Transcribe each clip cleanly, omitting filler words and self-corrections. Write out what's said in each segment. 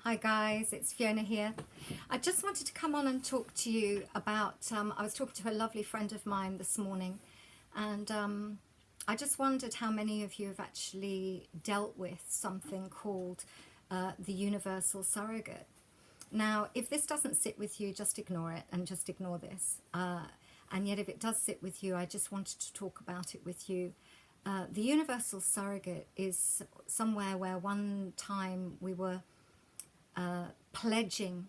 Hi guys, it's Fiona here. I just wanted to come on and talk to you about, I was talking to a lovely friend of mine this morning, and I just wondered how many of you have actually dealt with something called the universal surrogate. Now, if this doesn't sit with you, just ignore it and just ignore this. And yet if it does sit with you, I just wanted to talk about it with you. The universal surrogate is somewhere where one time we were pledging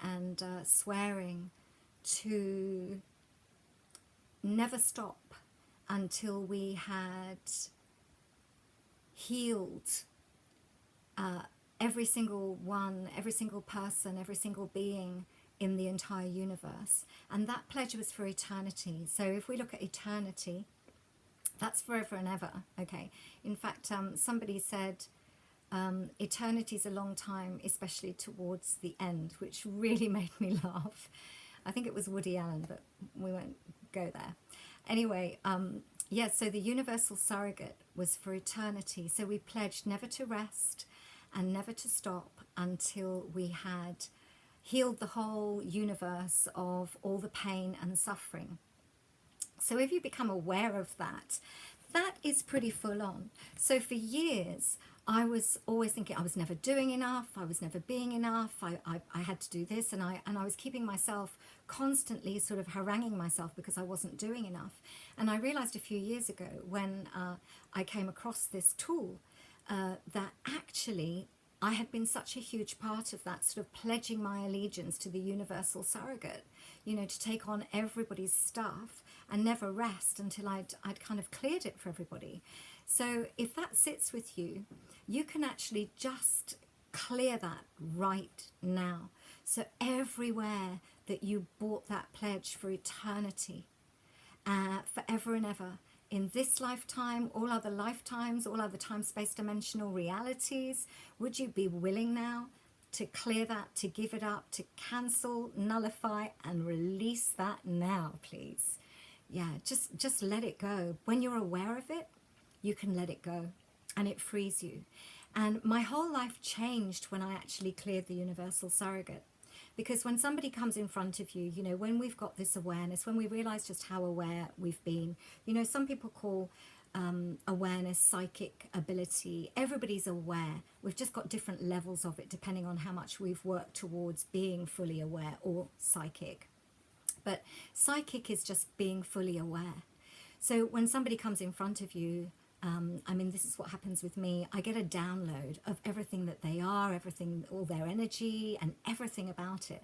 and swearing to never stop until we had healed every single one, every single person, every single being in the entire universe. And that pledge was for eternity. So if we look at eternity, that's forever and ever. Okay. In fact, somebody said eternity is a long time, especially towards the end, which really made me laugh. I think it was Woody Allen, but we won't go there. Anyway, yeah, so the universal surrogate was for eternity. So we pledged never to rest and never to stop until we had healed the whole universe of all the pain and suffering. So if you become aware of that, that is pretty full on. So for years, I was always thinking I was never doing enough, I was never being enough, I had to do this, and I was keeping myself constantly sort of haranguing myself because I wasn't doing enough. And I realized a few years ago when I came across this tool that actually I had been such a huge part of that, sort of pledging my allegiance to the universal surrogate, you know, to take on everybody's stuff and never rest until I'd kind of cleared it for everybody. So if that sits with you, you can actually just clear that right now. So everywhere that you bought that pledge for eternity, forever and ever, in this lifetime, all other lifetimes, all other time, space, dimensional realities, would you be willing now to clear that, to give it up, to cancel, nullify, and release that now, please? Yeah, just let it go. When you're aware of it, you can let it go, and it frees you. And my whole life changed when I actually cleared the universal surrogate. Because when somebody comes in front of you, you know, when we've got this awareness, when we realize just how aware we've been, you know, some people call awareness psychic ability. Everybody's aware. We've just got different levels of it depending on how much we've worked towards being fully aware or psychic. But psychic is just being fully aware. So when somebody comes in front of you, I mean, this is what happens with me. I get a download of everything that they are, everything, all their energy and everything about it.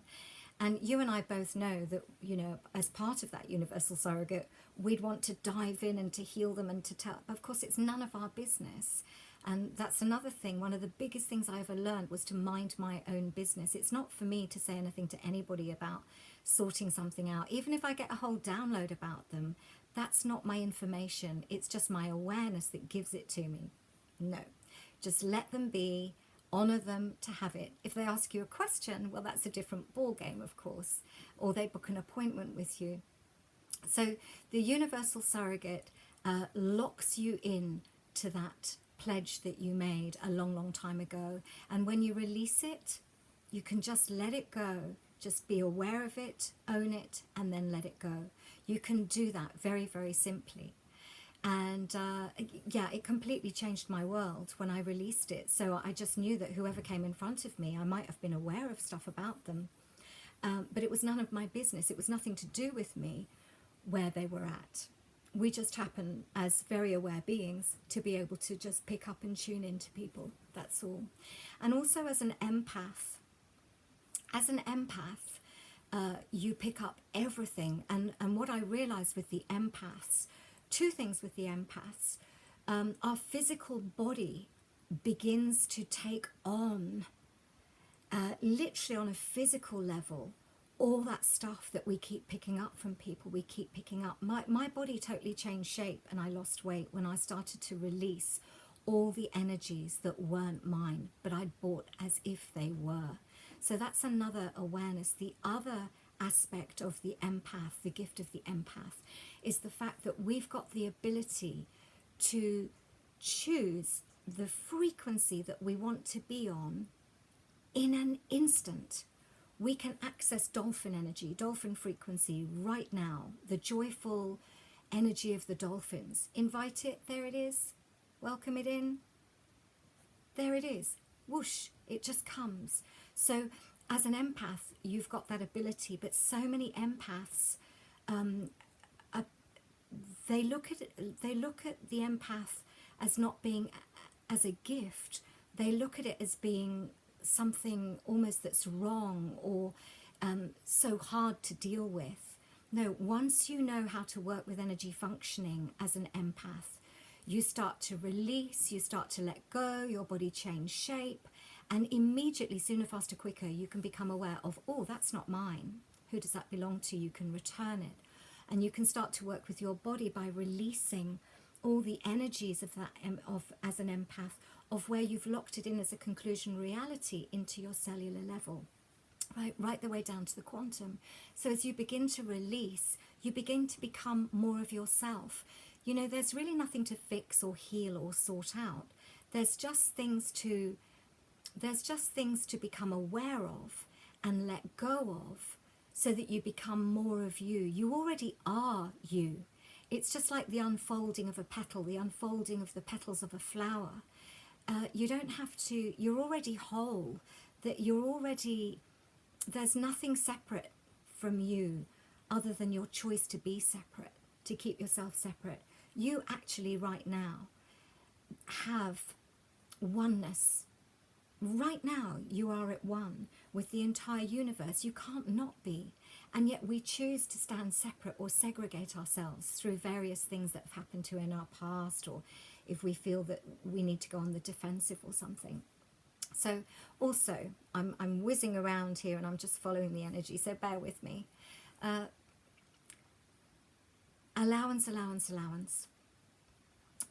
And you and I both know that, you know, as part of that universal surrogate, we'd want to dive in and to heal them and to tell. Of course, it's none of our business. And that's another thing. One of the biggest things I ever learned was to mind my own business. It's not for me to say anything to anybody about sorting something out. Even if I get a whole download about them, that's not my information. It's just my awareness that gives it to me. No, just let them be, honor them to have it. If they ask you a question, well, that's a different ball game, of course, or they book an appointment with you. So the universal surrogate locks you in to that pledge that you made a long, long time ago. And when you release it, you can just let it go. Just be aware of it, own it, and then let it go. You can do that very, very simply. And yeah, it completely changed my world when I released it. So I just knew that whoever came in front of me, I might have been aware of stuff about them, but it was none of my business. It was nothing to do with me where they were at. We just happen, as very aware beings, to be able to just pick up and tune into people. That's all. And also as an empath, you pick up everything. And what I realized with the empaths, two things with the empaths, our physical body begins to take on, literally on a physical level, all that stuff that we keep picking up from people, we keep picking up. My body totally changed shape and I lost weight when I started to release all the energies that weren't mine, but I'd bought as if they were. So that's another awareness. The other aspect of the empath, the gift of the empath, is the fact that we've got the ability to choose the frequency that we want to be on in an instant, we can access dolphin energy, dolphin frequency right now, the joyful energy of the dolphins. Invite it, there it is. Welcome it in. There it is. Whoosh, it just comes. So as an empath, you've got that ability, but so many empaths, they look at the empath as not being as a gift. They look at it as being something almost that's wrong or so hard to deal with. No, once you know how to work with energy functioning as an empath, you start to release, you start to let go, your body change shape, and immediately, sooner, faster, quicker, you can become aware of, oh, that's not mine. Who does that belong to? You can return it. And you can start to work with your body by releasing all the energies of that, as an empath, of where you've locked it in as a conclusion reality into your cellular level, right the way down to the quantum. So as you begin to release, you begin to become more of yourself. You know, there's really nothing to fix or heal or sort out. There's just things to become aware of and let go of, so that you become more of you. You already are you. It's just like the unfolding of a petal, the unfolding of the petals of a flower. You don't have to, you're already whole, that there's nothing separate from you other than your choice to be separate, to keep yourself separate. You actually right now have oneness. Right now you are at one with the entire universe. You can't not be. And yet we choose to stand separate or segregate ourselves through various things that have happened to in our past, or if we feel that we need to go on the defensive or something. So also, I'm whizzing around here and I'm just following the energy, so bear with me. Allowance, allowance, allowance.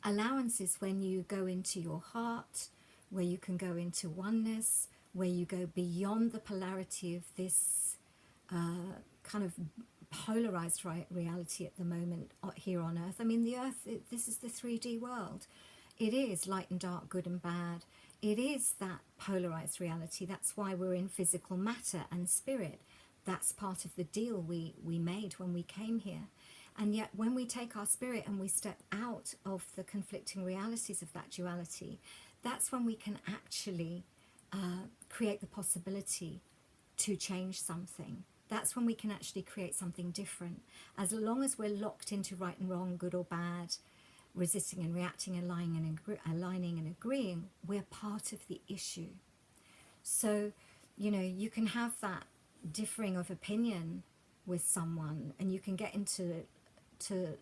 Allowance is when you go into your heart, where you can go into oneness, where you go beyond the polarity of this kind of polarized reality at the moment here on Earth. I mean, the Earth, this is the 3D world. It is light and dark, good and bad. It is that polarized reality. That's why we're in physical matter and spirit. That's part of the deal we made when we came here. And yet when we take our spirit and we step out of the conflicting realities of that duality, that's when we can actually create the possibility to change something. That's when we can actually create something different. As long as we're locked into right and wrong, good or bad, resisting and reacting, aligning and agreeing, we're part of the issue. So, you know, you can have that differing of opinion with someone, and you can get into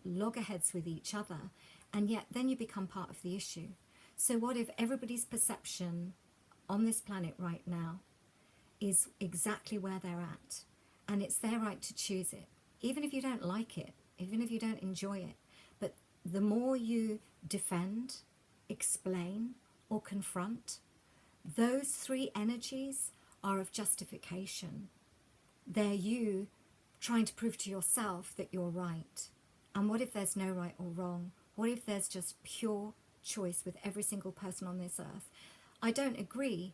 loggerheads with each other, and yet then you become part of the issue. So what if everybody's perception on this planet right now is exactly where they're at, and it's their right to choose it, even if you don't like it, even if you don't enjoy it. But the more you defend, explain, or confront, those three energies are of justification. They're you trying to prove to yourself that you're right. And what if there's no right or wrong? What if there's just pure choice with every single person on this earth? I don't agree,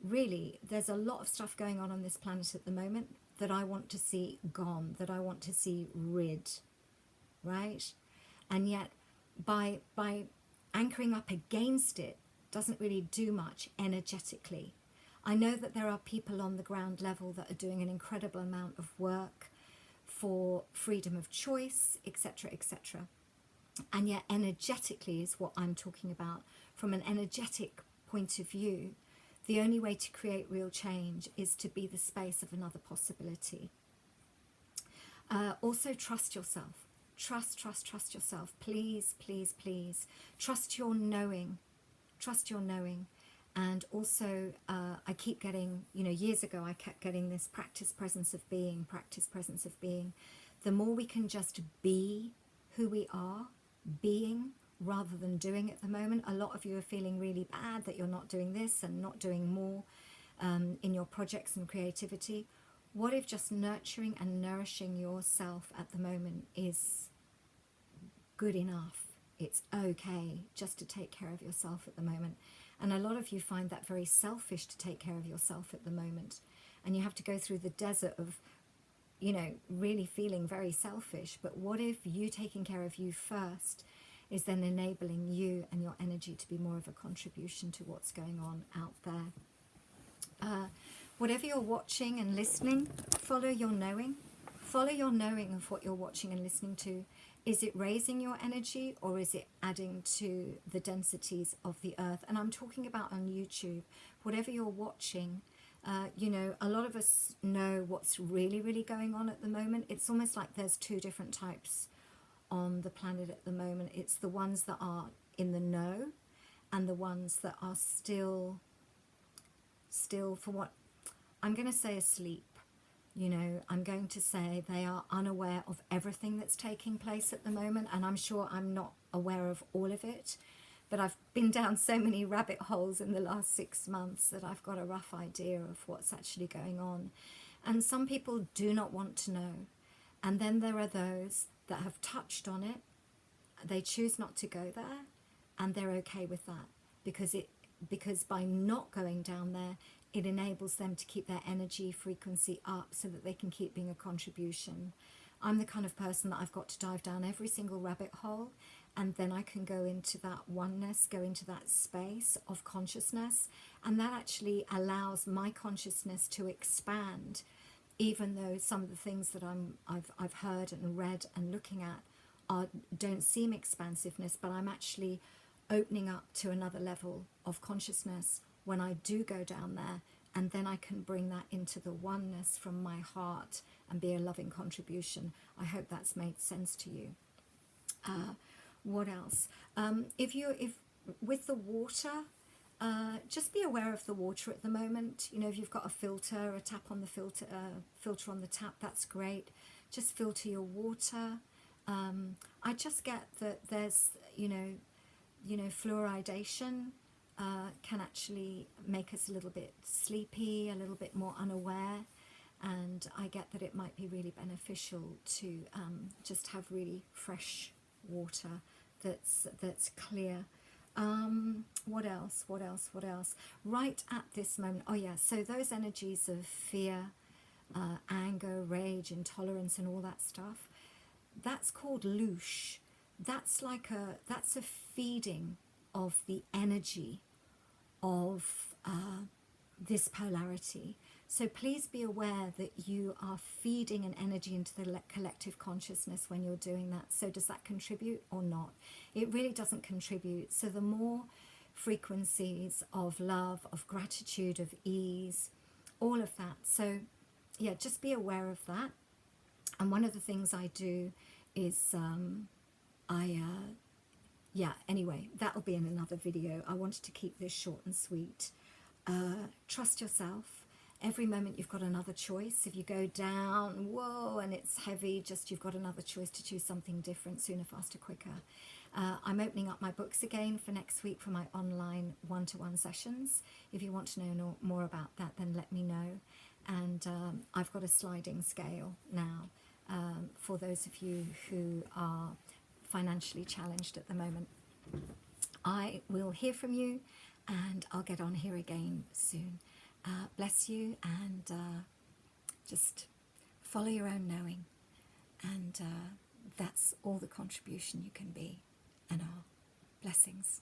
really. There's a lot of stuff going on this planet at the moment that I want to see gone, that I want to see rid, right? And yet by anchoring up against it doesn't really do much energetically. I know that there are people on the ground level that are doing an incredible amount of work for freedom of choice, etc., etc. And yet energetically is what I'm talking about. From an energetic point of view, the only way to create real change is to be the space of another possibility. Also trust yourself. Trust yourself. Please, please, please. Trust your knowing. Trust your knowing. And also, I keep getting, you know, years ago I kept getting this practice presence of being, practice presence of being. The more we can just be who we are, being, rather than doing at the moment. A lot of you are feeling really bad that you're not doing this and not doing more in your projects and creativity. What if just nurturing and nourishing yourself at the moment is good enough? It's okay just to take care of yourself at the moment. And a lot of you find that very selfish to take care of yourself at the moment. And you have to go through the desert of, you know, really feeling very selfish. But what if you taking care of you first is then enabling you and your energy to be more of a contribution to what's going on out there? Whatever you're watching and listening, follow your knowing. Follow your knowing of what you're watching and listening to. Is it raising your energy, or is it adding to the densities of the earth? And I'm talking about on YouTube. Whatever you're watching, you know, a lot of us know what's really, really going on at the moment. It's almost like there's two different types on the planet at the moment. It's the ones that are in the know, and the ones that are still for what I'm going to say asleep. You know, I'm going to say they are unaware of everything that's taking place at the moment, and I'm sure I'm not aware of all of it, but I've been down so many rabbit holes in the last 6 months that I've got a rough idea of what's actually going on. And some people do not want to know, and then there are those that have touched on it. They choose not to go there, and they're okay with that, because by not going down there, it enables them to keep their energy frequency up so that they can keep being a contribution. I'm the kind of person that I've got to dive down every single rabbit hole, and then I can go into that oneness, go into that space of consciousness, and that actually allows my consciousness to expand, even though some of the things that I've heard and read and looking at don't seem expansiveness, but I'm actually opening up to another level of consciousness when I do go down there, and then I can bring that into the oneness from my heart and be a loving contribution. I hope that's made sense to you. What else? If with the water, just be aware of the water at the moment. You know, if you've got a filter, a tap on the filter, filter on the tap, that's great. Just filter your water. I just get that there's, you know, fluoridation can actually make us a little bit sleepy, a little bit more unaware, and I get that it might be really beneficial to just have really fresh water that's clear. What else? Right at this moment, oh yeah, so those energies of fear, anger, rage, intolerance, and all that stuff, that's called loosh. That's a feeding of the energy of this polarity. So please be aware that you are feeding an energy into the collective consciousness when you're doing that. So does that contribute or not? It really doesn't contribute. So the more frequencies of love, of gratitude, of ease, all of that. So yeah, just be aware of that. And one of the things I do is yeah, anyway, that'll be in another video. I wanted to keep this short and sweet. Trust yourself. Every moment you've got another choice. If you go down, whoa, and it's heavy, just you've got another choice to choose something different, sooner, faster, quicker. I'm opening up my books again for next week for my online one-to-one sessions. If you want to know more about that, then let me know. And I've got a sliding scale now for those of you who are financially challenged at the moment. I will hear from you, and I'll get on here again soon. Bless you, and just follow your own knowing, and that's all the contribution you can be and are. Blessings.